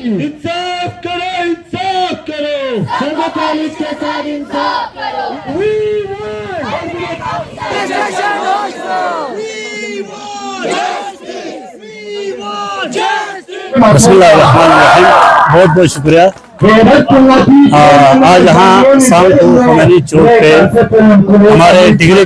इंसाफ करो, इंसाफ करो, संघ कॉलेज के साथ इंसाफ करो। बहुत बहुत शुक्रिया। आज यहाँ शाम को खमैनी चौक पे हमारे डिग्री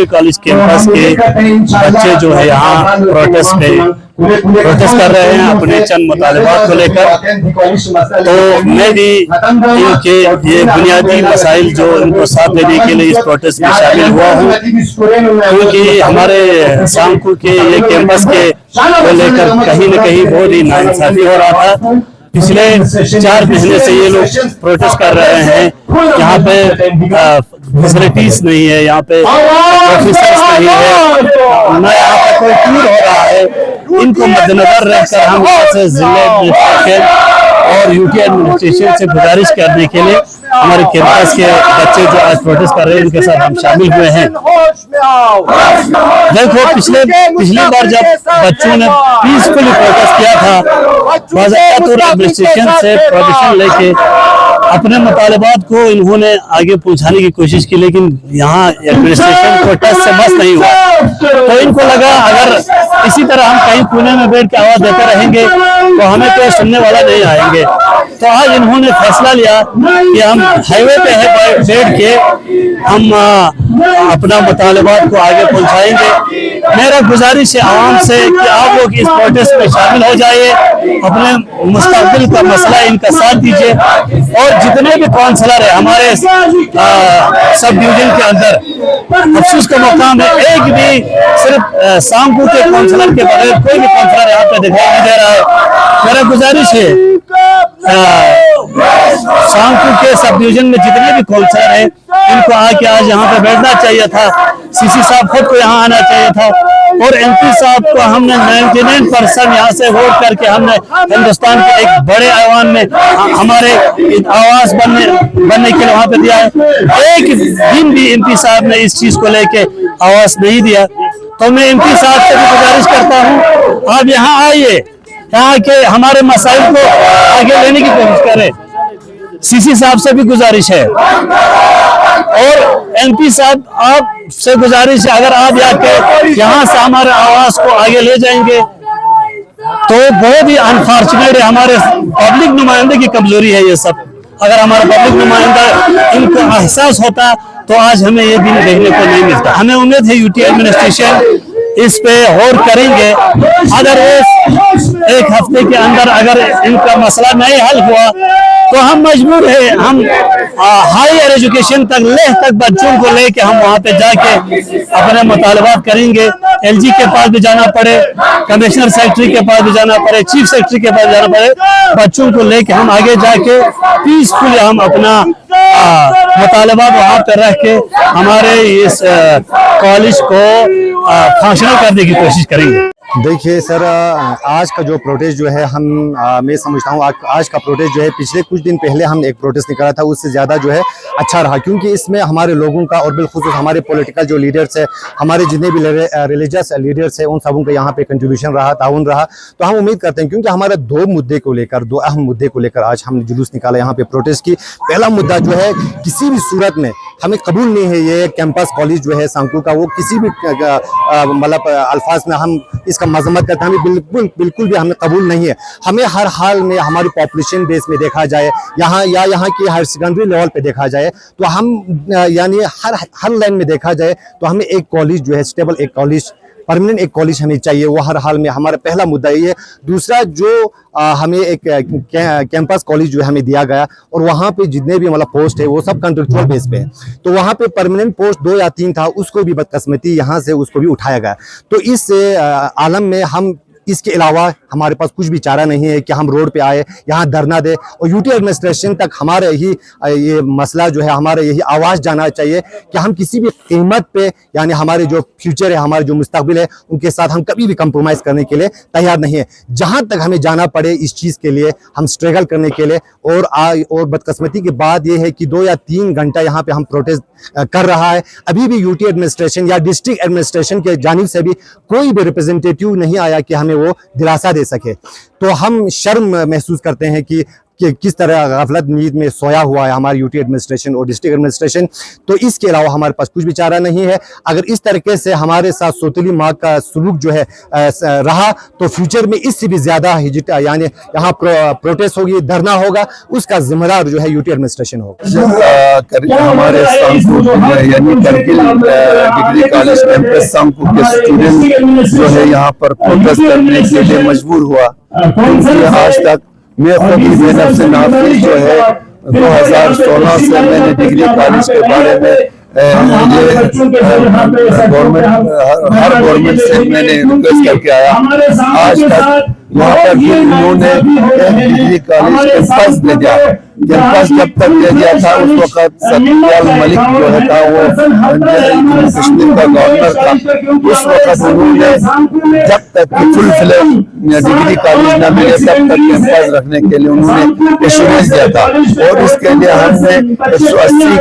कॉलेज कैंपस के बच्चे जो है यहाँ प्रोटेस्ट कर रहे हैं अपने चंद मुतालिबात को लेकर। तो मैं भी इनके ये बुनियादी मसाइल जो इनको साथ देने के लिए इस प्रोटेस्ट में शामिल हुआ हूँ, क्योंकि हमारे शामपुर के ये कैंपस के को लेकर कहीं न कहीं बहुत ही नाइंसाफी हो रहा था। पिछले 4 महीने से ये लोग प्रोटेस्ट कर रहे हैं। यहाँ पे फैसिलिटीज नहीं है, यहाँ पे ऑफिसर्स नहीं है, न यहाँ पे कोई टूर हो रहा है। इनको मद्देनजर रखकर हम जिला एडमिनिस्ट्रेशन और यूटी एडमिनिस्ट्रेशन से गुजारिश करने के लिए हमारे कैंपस के बच्चे जो आज प्रोटेस्ट कर रहे हैं उनके साथ हम शामिल हुए हैं। देखो पिछली बार जब बच्चों ने पीसफुली प्रोटेस्ट किया था, एडमिनिस्ट्रेशन से परमिशन लेके अपने मुतालिबात को इन्होंने आगे पहुंचाने की कोशिश की, लेकिन यहाँ एडमिनिस्ट्रेशन प्रोटेस्ट से बस नहीं हुआ। तो इनको लगा अगर इसी तरह हम कहीं कोने में बैठ के आवाज देते रहेंगे तो हमें कोई सुनने वाला नहीं आएंगे। तो आज इन्होंने फैसला लिया कि हम हाईवे पे बैठ के हम अपना मुतालिबात को आगे पहुंचाएंगे। मेरा गुजारिश है आवाम से कि आप लोग इस प्रोटेस्ट में शामिल हो जाइए, अपने मुस्तकबिल का मसला इनका साथ दीजिए। और जितने भी काउंसलर है हमारे सब डिवीजन के अंदर, अफसोस का मकाम है एक भी सिर्फ शामपुर के काउंसलर के बगैर कोई भी काउंसलर यहाँ पे दिखाई नहीं दे रहा है। मेरा गुजारिश है शामपुर के सब डिवीजन में जितने भी काउंसलर है इनको आके आज यहाँ पे बैठना चाहिए था। सीसी साहब खुद को यहाँ आना चाहिए था और एमपी साहब को हमने 99% यहाँ से वोट करके हमने हिंदुस्तान के एक बड़े ऐवान में हमारे आवाज बनने के लिए वहाँ पे दिया है। एक दिन भी एमपी साहब ने इस चीज को लेके आवाज नहीं दिया। तो मैं एमपी साहब से भी गुजारिश करता हूँ आप यहाँ आइए, यहाँ के हमारे मसाइल को आगे लेने की कोशिश करें। सीसी साहब से भी गुजारिश है और एमपी साहब आप से गुजारिश है, अगर आप यहाँ से हमारे आवाज को आगे ले जाएंगे तो बहुत ही अनफॉर्चुनेट है, हमारे पब्लिक नुमाइंदे की कमजोरी है ये सब। अगर हमारा पब्लिक नुमाइंदा इनको एहसास होता तो आज हमें ये दिन देखने को नहीं मिलता। हमें उम्मीद है यूटी एडमिनिस्ट्रेशन इस पे गौर करेंगे। अगर एक हफ्ते के अंदर अगर इनका मसला नहीं हल हुआ तो हम मजबूर है, हम हायर एजुकेशन तक लेह तक बच्चों को लेके हम वहाँ पे जाके अपने मुतालबात करेंगे। एलजी के पास भी जाना पड़े, कमिश्नर सेक्रेटरी के पास भी जाना पड़े, चीफ सेक्रेटरी के पास जाना पड़े, बच्चों को लेके हम आगे जाके पीसफुली हम अपना मुतालबात वहाँ पे रख के हमारे इस कॉलेज को फंक्शनल करने की कोशिश करेंगे। देखिए सर, आज का जो प्रोटेस्ट जो है मैं समझता हूँ आज का प्रोटेस्ट जो है पिछले कुछ दिन पहले हम एक प्रोटेस्ट निकाला था उससे ज़्यादा जो है अच्छा रहा, क्योंकि इसमें हमारे लोगों का और बिलखुसूस हमारे पॉलिटिकल जो लीडर्स है, हमारे जितने भी रिलीजियस लीडर्स है, उन सबों का यहाँ पे कंट्रीब्यूशन रहा, ताउन रहा। तो हम उम्मीद करते हैं, क्योंकि हमारे दो अहम मुद्दे को लेकर आज हमने जुलूस निकाला, यहाँ पे प्रोटेस्ट की। पहला मुद्दा जो है किसी भी सूरत में हमें कबूल नहीं है ये कैंपस कॉलेज जो है शामपुर का, वो किसी भी मतलब अल्फाज में हम इसका मजम्मत करते हैं, हमें बिल्कुल भी हमें कबूल नहीं है। हमें हर हाल में हमारी पॉपुलेशन बेस में देखा जाए यहाँ की हायर सेकेंडरी लेवल पे देखा जाए तो हम यानी हर लाइन में देखा जाए तो हमें एक कॉलेज जो है स्टेबल, एक कॉलेज परमानेंट, एक कॉलेज हमें चाहिए, वो हर हाल में। हमारा पहला मुद्दा ये है। दूसरा जो हमें एक कैंपस कॉलेज जो है हमें दिया गया और वहाँ पे जितने भी मतलब पोस्ट है वो सब कॉन्ट्रेक्चुअल बेस पे है, तो वहाँ पे परमानेंट पोस्ट 2 या 3 था, उसको भी बदकिस्मती यहाँ से उसको भी उठाया गया। तो इस आलम में हम इसके अलावा हमारे पास कुछ भी चारा नहीं है कि हम रोड पे आए, यहाँ धरना दे और यूटी एडमिनिस्ट्रेशन तक हमारे ये मसला जो है, हमारे यही आवाज़ जाना चाहिए कि हम किसी भी कीमत पे यानी हमारे जो फ्यूचर है, हमारे जो मुस्तकबिल है, उनके साथ हम कभी भी कंप्रोमाइज़ करने के लिए तैयार नहीं है। जहाँ तक हमें जाना पड़े इस चीज़ के लिए हम स्ट्रगल करने के लिए। और बदकिस्मती की बात यह है कि 2 या 3 घंटा यहाँ पे हम प्रोटेस्ट कर रहा है, अभी भी यूटी एडमिनिस्ट्रेशन या डिस्ट्रिक्ट एडमिनिस्ट्रेशन के जानिब से भी कोई भी रिप्रेजेंटेटिव नहीं आया कि हमें हमें वो दिलासा दे सके। तो हम शर्म महसूस करते हैं कि किस तरह गफलत नींद में सोया हुआ है हमारी यूटी एडमिनिस्ट्रेशन और डिस्ट्रिक्ट एडमिनिस्ट्रेशन। तो इसके अलावा हमारे पास कुछ भी चारा नहीं है। अगर इस तरीके से हमारे साथ सौतेली माँ का सलूक जो है रहा तो फ्यूचर में इससे भी ज़्यादा यानी यहाँ प्रोटेस्ट होगी, धरना होगा, उसका जिम्मेदार जो है यूटी एडमिनिस्ट्रेशन होगा। हमारे यानी करगिल डिग्री कॉलेज कैंपस सांकू के स्टूडेंट जो है यहाँ पर प्रोटेस्ट करने के लिए मजबूर हुआ, क्योंकि आज तक मैं खुद ही मेहनत से नाफिज जो है 2016 से मैंने डिग्री कॉलेज के बारे में ये गवर्नमेंट से मैंने रिक्वेस्ट करके आया। आज तक यहाँ पर इन्होंने डिग्री कॉलेज कैंपस दे दिया। कैंपस जब तक दे दिया था उस वक्त सत्यपाल मलिक जो है था वो कश्मीर का गवर्नर था। उस वक्त उन्होंने जब तक फुल फ्लेज डिग्री कॉलेज न मिले तब तक कैंपस रखने के लिए उन्होंने एश्योरेंस दिया था, और इसके लिए हमने 180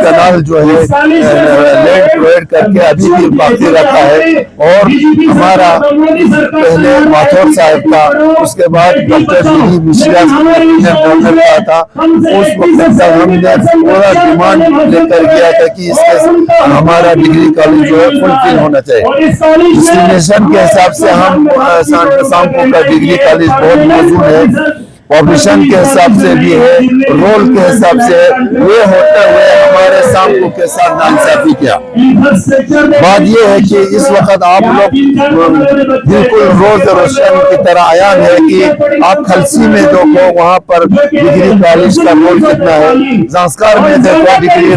कनाल जो है लैंड प्रोवाइड करके अभी भी बाकी रखा है। और हमारा पहले माथुर साहब था, उसके बाद डॉक्टर मिश्रा गवर्नर का था। उस वक्त तक हमने पूरा डिमांड लेकर गया था कि इसके हमारा डिग्री कॉलेज जो है फुलफिल होना चाहिए। डिस्क्रिमिनेशन के हिसाब से हम सांकू का डिग्री कॉलेज बहुत मौजूद है, पॉपुलेशन के हिसाब से भी है, रोल के हिसाब से ये होते हुए हमारे सांकू के साथ नाइंसाफी किया। बात ये है कि इस वक्त आप लोग बिल्कुल रोज रोशन की तरह आयान है कि आप खलसी में देखो वहाँ पर डिग्री कॉलेज का रोल कितना है, जांस्कार में देखो डिग्री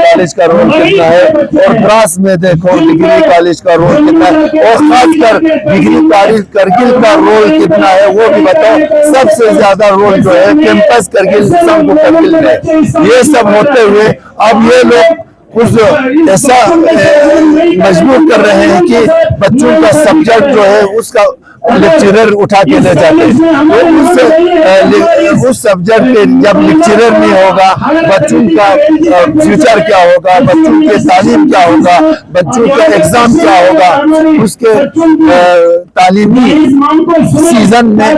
कॉलेज का रोल कितना है, और द्रास में देखो डिग्री कॉलेज का रोल कितना है, और खासकर डिग्री कॉलेज करगिल का रोल कितना है वो भी बताओ। सबसे ज्यादा रोल जो है कैंपस करगिल सांकू करगिल में। ये सब होते हुए अब ये लोग कुछ ऐसा मजबूर कर रहे हैं कि बच्चों का सब्जेक्ट जो है उसका लेक्चरर उठा के ले जाते हैं। तो उस सब्जेक्ट के जब लेक्चरर नहीं होगा, बच्चों का फ्यूचर क्या होगा, बच्चों के तालीम क्या होगा, बच्चों का एग्जाम क्या होगा, उसके तालीमी सीजन में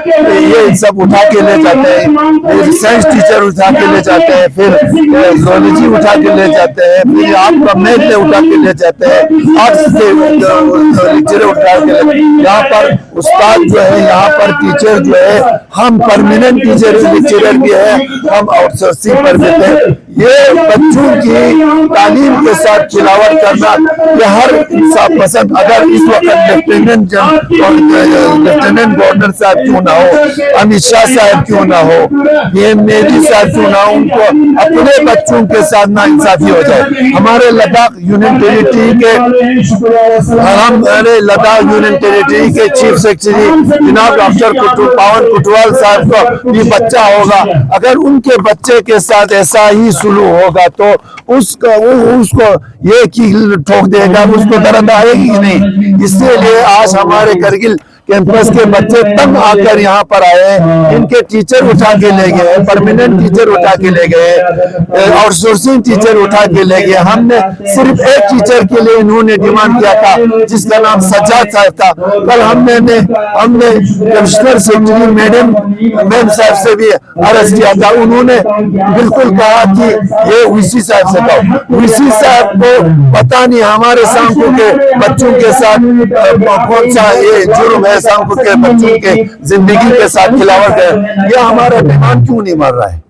ये सब उठा के ले जाते हैं। साइंस टीचर उठा के ले जाते हैं, फिर जूलॉजी उठा के ले जाते हैं, फिर आपका मैथ उठा के ले जाते हैं, आर्ट्स के लेक्चर उठा के यहाँ पर उस्ताद जो है, यहाँ पर टीचर जो है, हम परमानेंट टीचर लेक्चरर भी है, हम आउटसोर्सिंग पर देते हैं। ये बच्चों की तालीम के साथ खिलावट करना ये हर इंसान पसंद। अगर इस वक्त लेफ्टिनेंट गवर्नर साहब क्यों ना हो, अमित शाह साहब क्यों ना हो, ये मोदी साहब क्यों ना हो, उनको अपने बच्चों के साथ ना इंसाफी हो जाए। हमारे लद्दाख यूनियन टेरिटरी के चीफ सेक्रेटरी जनाब डॉक्टर पावन कुटवाल साहब को भी बच्चा होगा, अगर उनके बच्चे के साथ ऐसा ही सुलूक होगा तो उसको ये कील ठोक देगा, उसको दर्द आएगी ही नहीं। इसीलिए आज हमारे करगिल कैंपस के बच्चे तंग आकर यहाँ पर आए, इनके टीचर उठा के ले गए, परमानेंट टीचर उठा के ले गए, आउटसोर्सिंग टीचर उठा के ले गए। हमने सिर्फ एक टीचर के लिए इन्होंने डिमांड किया था जिसका नाम सज्जाद साहब था। कल हमने कमिश्नर सेक्रेटरी मैम साहब से भी अर्ज किया था, उन्होंने बिल्कुल कहा कि ये वीसी साहब से कहो। वीसी साहब को पता नहीं हमारे सांकू के बच्चों के साथ कौन सा ये जुर्म है, सांकू के बच्चों के जिंदगी के साथ खिलावट है, ये हमारा मेहमान क्यों नहीं मर रहा है।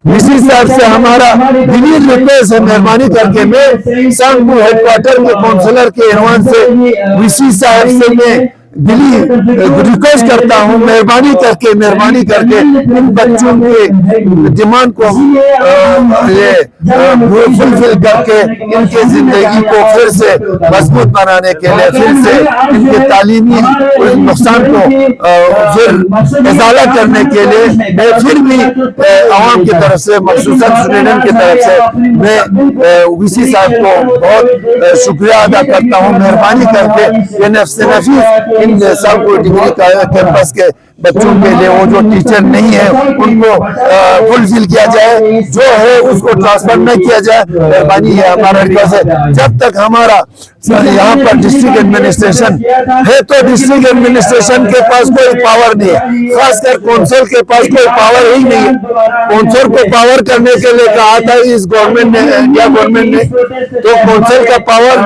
वीसी साहब से हमारा दिली रिक्वेस्ट है, मेहरबानी करके मैं सांकू हेडक्वार्टर के काउंसलर के एहवान से वीसी साहब से मैं दिली रिक्वेस्ट करता हूँ, मेहरबानी करके इन बच्चों के डिमांड को ये फुलफिल करके इनके जिंदगी को फिर से मजबूत बनाने के लिए, फिर से इनके तालीमी नुकसान को फिर इजाला करने के लिए मैं फिर भी आवाम की तरफ से, मखसूसन स्टूडेंट की तरफ से मैं वीसी साहब को बहुत शुक्रिया अदा करता हूँ। मेहरबानी करके ये नफीस इन सांकू डिग्री कैंपस के बच्चों के लिए वो जो टीचर नहीं है उनको फुलफिल किया जाए, जो है उसको ट्रांसफर न किया जाए, मेहरबानी है हमारा रिक्वेस्ट है। जब तक हमारा यहाँ पर डिस्ट्रिक्ट एडमिनिस्ट्रेशन है तो डिस्ट्रिक्ट एडमिनिस्ट्रेशन के पास कोई पावर नहीं है, खासकर कौंसिल के पास कोई पावर ही नहीं है। कौंसिल को पावर करने के लिए कहा था इस गवर्नमेंट ने, इंडिया गवर्नमेंट ने, तो कौंसिल का पावर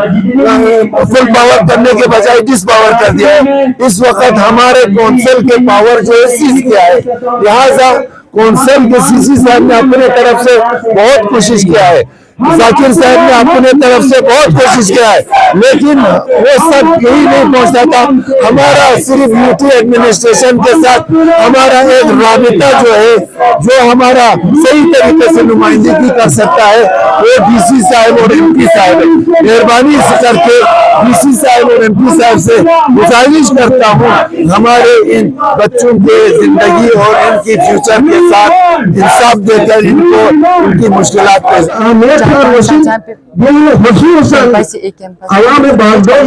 फुल पावर करने के बजाय डिस पावर कर दिया है। इस वक्त हमारे कौंसिल के पावर जो है सीज किया है, लिहाजा कौंसिल के सीसी साहब ने अपने तरफ से बहुत कोशिश किया है, जाकिर साहब ने अपने तरफ से बहुत कोशिश किया है, लेकिन वो सब यही नहीं पहुंचता था। हमारा सिर्फ यूटी एडमिनिस्ट्रेशन के साथ हमारा एक राबिता जो है, जो हमारा सही तरीके से नुमाइंदगी कर सकता है, वो डीसी साहब और एमपी साहब है। मेहरबानी करके डीसी साहब और एमपी साहब से गुजारिश करता हूँ, हमारे इन बच्चों के जिंदगी और इनकी फ्यूचर के साथ इंसाफ देकर इनको उनकी मुश्किलात पे आवाम में बागडोर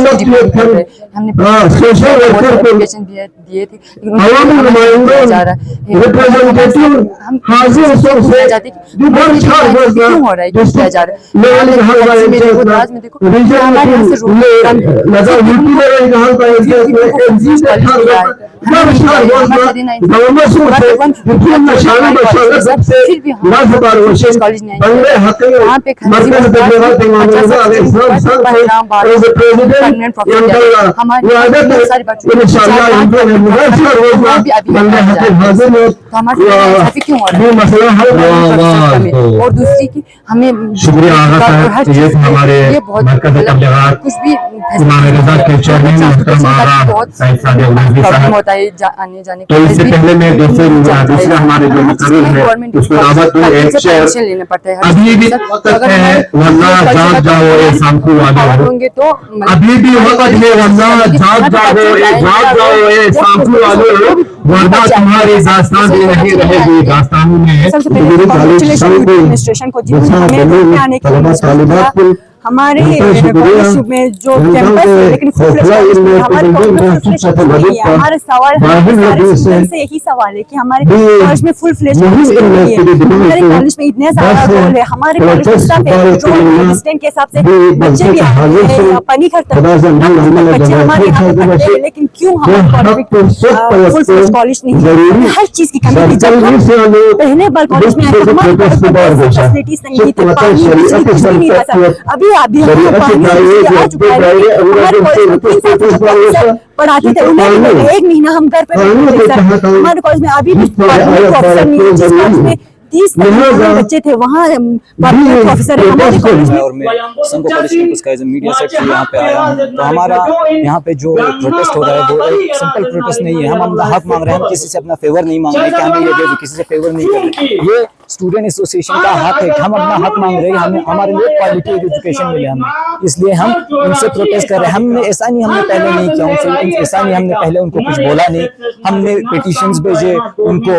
सोशल वर्कर को दिए थे, आवामी नुमाइंदों रिप्रेजेंटेटिव हाजिर और दूसरी की हमें शुक्रिया हमारे कुछ भी होता है आने जाने तो इससे पहले मैं दूसरे हमारे जो गवर्नमेंट लेना पड़ता है, अभी भी वक्त है वरना जाग जाओ शाम को होंगे तो अभी भी वक्त है वरना जाग जाओ शाम को वरना तुम्हारी दास्तान नहीं रहेगी। दास्तानों में एडमिनिस्ट्रेशन को आने के हमारे कॉलेज में जो कैंपस है, लेकिन हमारे सवाल से यही सवाल है कि हमारे कॉलेज में फुल फ्लेज नहीं है। हमारे कॉलेज में इतने ज्यादा रोल है, हमारे कॉलेज में स्टाफ है जो डिस्टेंस के हिसाब से बच्चे भी आते हैं, पढ़ी करते हैं बच्चे हमारे यहाँ पे पढ़ते हैं, लेकिन क्यों हमारे फुल फ्लेज कॉलेज नहीं है? हर चीज की कमी थी। जब हम पहले बार कॉलेज में आए तो हमारे फैसिलिटीज नहीं थी, पानी कुछ नहीं था। अभी आ चुका है, हमारे कॉलेज में 3 साल पढ़ाते थे, उन्हें 1 महीना हम घर पर हमारे कॉलेज में अभी भी ऑफिसर नहीं है। जिस कॉलेज में 30 बच्चे थे वहाँ ऑफिसर है हमारे कॉलेज में। और मैं संघ कॉलेज कैंपस का एज ए मीडिया सेक्रेटरी यहाँ पे आया हूँ। तो हमारा यहाँ पे जो प्रोटेस्ट हो रहा है वो एक सिंपल प्रोटेस्ट नहीं है, हम अपना हक मांग रहे हैं, हम किसी से अपना फेवर नहीं मांग रहे कि हमें ये दे, किसी से फेवर नहीं कर रहे। ये स्टूडेंट एसोसिएशन का हक है, हम अपना हक मांग रहे हैं, हमें हमारे लिए क्वालिटी एजुकेशन मिले हमें, इसलिए हम उनसे प्रोटेस्ट कर रहे हैं। हमने ऐसा नहीं हमने पहले नहीं किया उनसे, ऐसा नहीं हमने पहले उनको कुछ बोला नहीं, हमने पिटीशंस भेजे, उनको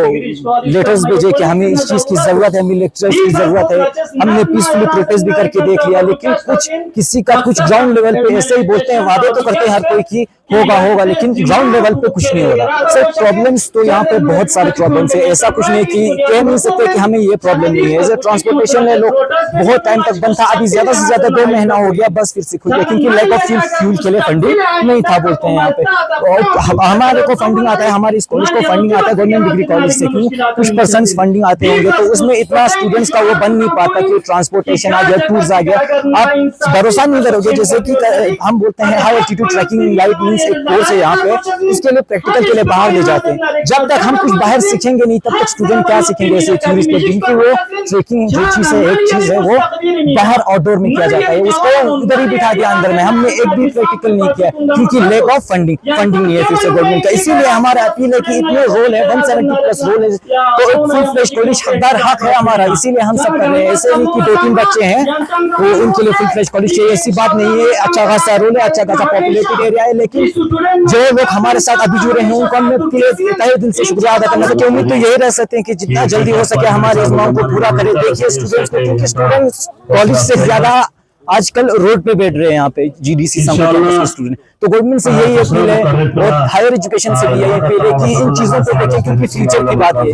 लेटर्स भेजे कि हमें इस चीज की जरूरत है, हमें लेक्चर्स की जरूरत है। हमने पीसफुली प्रोटेस्ट भी करके देख लिया, लेकिन कुछ किसी का कुछ ग्राउंड लेवल पे ऐसे ही बोलते हैं, वादे तो करते हैं हर कोई की होगा, लेकिन ग्राउंड लेवल पे कुछ नहीं हो रहा। सर प्रॉब्लम्स तो यहाँ पे बहुत सारे प्रॉब्लम्स है, ऐसा कुछ नहीं कि कह नहीं सकते कि हमें ये प्रॉब्लम नहीं है। एज ट्रांसपोर्टेशन है, लोग बहुत टाइम तक बंद था, अभी ज्यादा से ज्यादा 2 महीना हो गया, बस फिर से खुल गया, क्योंकि लैक ऑफ फ्यूल के लिए फंडिंग नहीं था बोलते हैं यहाँ पे। और हमारे को फंडिंग आता है, हमारे इस कॉलेज को फंडिंग आता है गवर्नमेंट डिग्री कॉलेज से, क्यों कुछ परसेंट फंडिंग आते होंगे, तो उसमें इतना स्टूडेंट्स का वो बन नहीं पाता कि ट्रांसपोर्टेशन आ गया, टूर्स आ गया। आप भरोसा नहीं करोगे, जैसे कि हम बोलते हैं high altitude trekking light means एक कोर्स है यहाँ पे, इसके लिए प्रैक्टिकल के लिए बाहर ले जाते हैं। जब तक हम कुछ बाहर सीखेंगे नहीं तब तक स्टूडेंट क्या सीखेंगे ऐसे थ्योरीज पे, जिनकी वो ट्रैकिंग जो चीज है, एक चीज है वो बाहर आउटडोर में किया जाता है, उसको उधर ही बिठा दिया अंदर में। हमने एक भी प्रैक्टिकल नहीं किया क्योंकि लैक ऑफ फंडिंग नहीं है फिर से गवर्नमेंट का। इसीलिए हमारा अपील है कि इतने रोल है, 170+ रोल है, तो एक फुल फ्लेश कॉलेज हकदार हक है हमारा, इसीलिए हम सब कर रहे हैं। ऐसे नहीं कि 2-3 बच्चे हैं तो उनके लिए फुल फ्लेश कॉलेज चाहिए, ऐसी बात नहीं है। अच्छा खासा रोल है, अच्छा खासा पॉपुलेटेड एरिया है, लेकिन जो लोग हमारे साथ अभी जुड़े हैं उनको हम तहे दिल से शुक्रिया अदा करना चाहिए। उम्मीद तो यही रह सकते हैं कि जितना जल्दी हो सके हमारे इस मांग को पूरा करें। देखिए स्टूडेंट्स को, क्योंकि स्टूडेंट्स कॉलेज से ज्यादा आजकल रोड पे बैठ रहे हैं यहाँ पे GDC समर कैंपस के स्टूडेंट। तो गवर्नमेंट से यही अपील है और हायर एजुकेशन से भी यही अपील है कि इन चीजों को देखें, क्योंकि फ्यूचर की बात है।